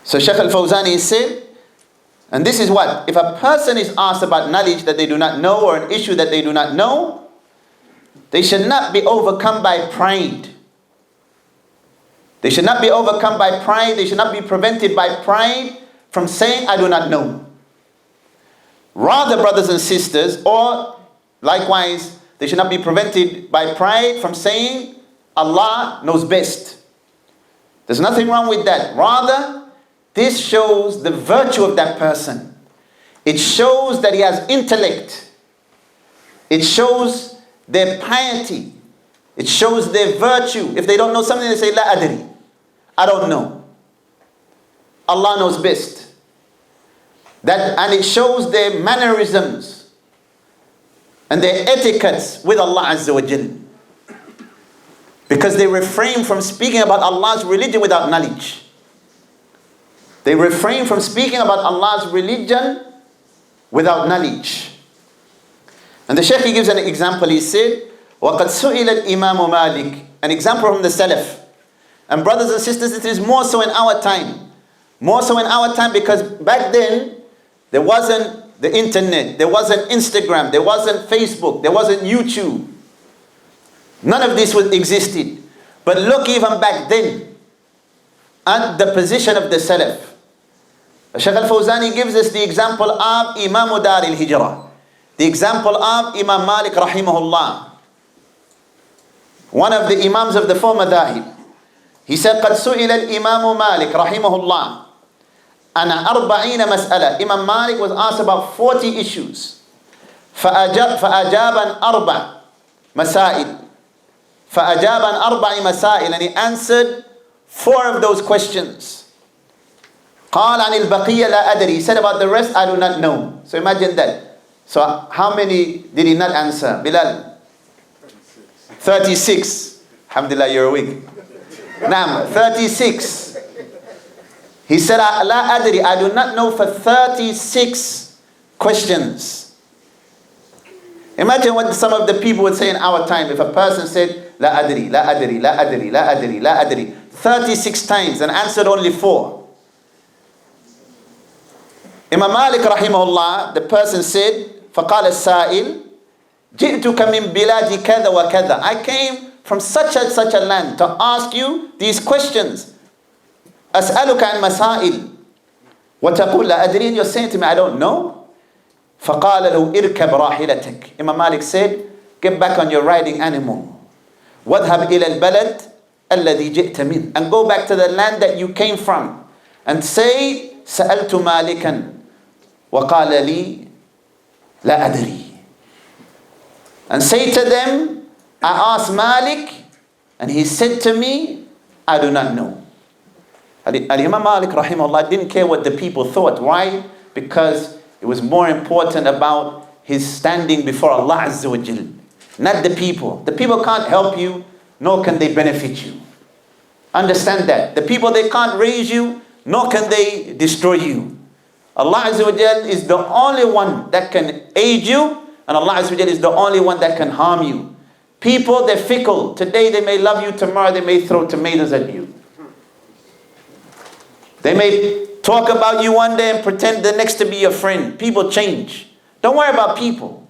So Shaykh al-Fawzani said, and this is what? If a person is asked about knowledge that they do not know or an issue that they do not know, they should not be overcome by pride. They should not be overcome by pride. They should not be prevented by pride from saying, I do not know. Rather, brothers and sisters, or likewise, they should not be prevented by pride from saying, Allah knows best. There's nothing wrong with that. Rather, this shows the virtue of that person. It shows that he has intellect. It shows their piety. It shows their virtue. If they don't know something, they say, La adri. I don't know. Allah knows best. And it shows their mannerisms and their etiquettes with Allah Azza wa Jal. Because they refrain from speaking about Allah's religion without knowledge. They refrain from speaking about Allah's religion without knowledge. And the Shaykh gives an example. He said, وَقَدْ سُئِلَ الْإِمَامُ Maalik. An example from the Salaf. And brothers and sisters, it is more so in our time. More so in our time because back then, there wasn't the internet, there wasn't Instagram, there wasn't Facebook, there wasn't YouTube. None of this existed. But look even back then at the position of the Salaf. Shaykh al-Fawzani gives us the example of Imam Dar al-Hijrah. The example of Imam Maalik rahimahullah. One of the Imams of the four madhahib. He said, قَدْ سُئِلَ الْإِمَامُ مَالِكْ رَحِمَهُ اللَّهِ أَنَا 40 مسألة. Imam Maalik was asked about 40 issues. فَأَجَابَ عَنْ أَرْبَعِ مسائل. فَأَجَابَ عَنْ أَرْبَعِ مسائل. And he answered 4 of those questions. قال عن البقية لا أدري. He said about the rest, I do not know. So imagine that. So how many did he not answer? Bilal? 36. Alhamdulillah, you're awake. Naam, 36. He said, لا أدري. I do not know for 36 questions. Imagine what some of the people would say in our time. If a person said, لا أدري, لا أدري, لا أدري, لا أدري, لا أدري, 36 times and answered only 4. Imam Maalik rahimahullah, the person said, فقال السائل جئتك من بلاد كذا وكذا. I came from such and such a land to ask you these questions. أسألك عن مسائل وتقول لا أدري. And you're saying to me, I don't know. فقال له اركب راحلتك. Imam Maalik said, get back on your riding animal. واذهب إلى البلد الذي جئت منه. And go back to the land that you came from. And say, سألت مالكا وقال لي لا أدري. And say to them, I asked Malik and he said to me, I do not know. Imam Malik rahimahullah didn't care what the people thought. Why? Because it was more important about his standing before Allah Azza wa Jal, not the people. The people can't help you, nor can they benefit you. Understand that. The people, they can't raise you, nor can they destroy you. Allah Azza wa Jal is the only one that can aid you, and Allah Azza wa Jal is the only one that can harm you. People, they're fickle. Today they may love you, tomorrow they may throw tomatoes at you. They may talk about you one day and pretend the next to be your friend. People change. Don't worry about people,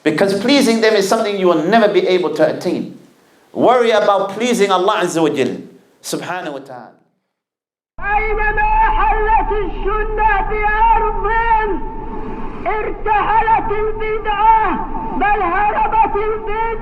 because pleasing them is something you will never be able to attain. Worry about pleasing Allah Azza wa Jal subhanahu wa ta'ala. أينما حلت السنة بأرض ارتحلت البدعة بل هربت البدعة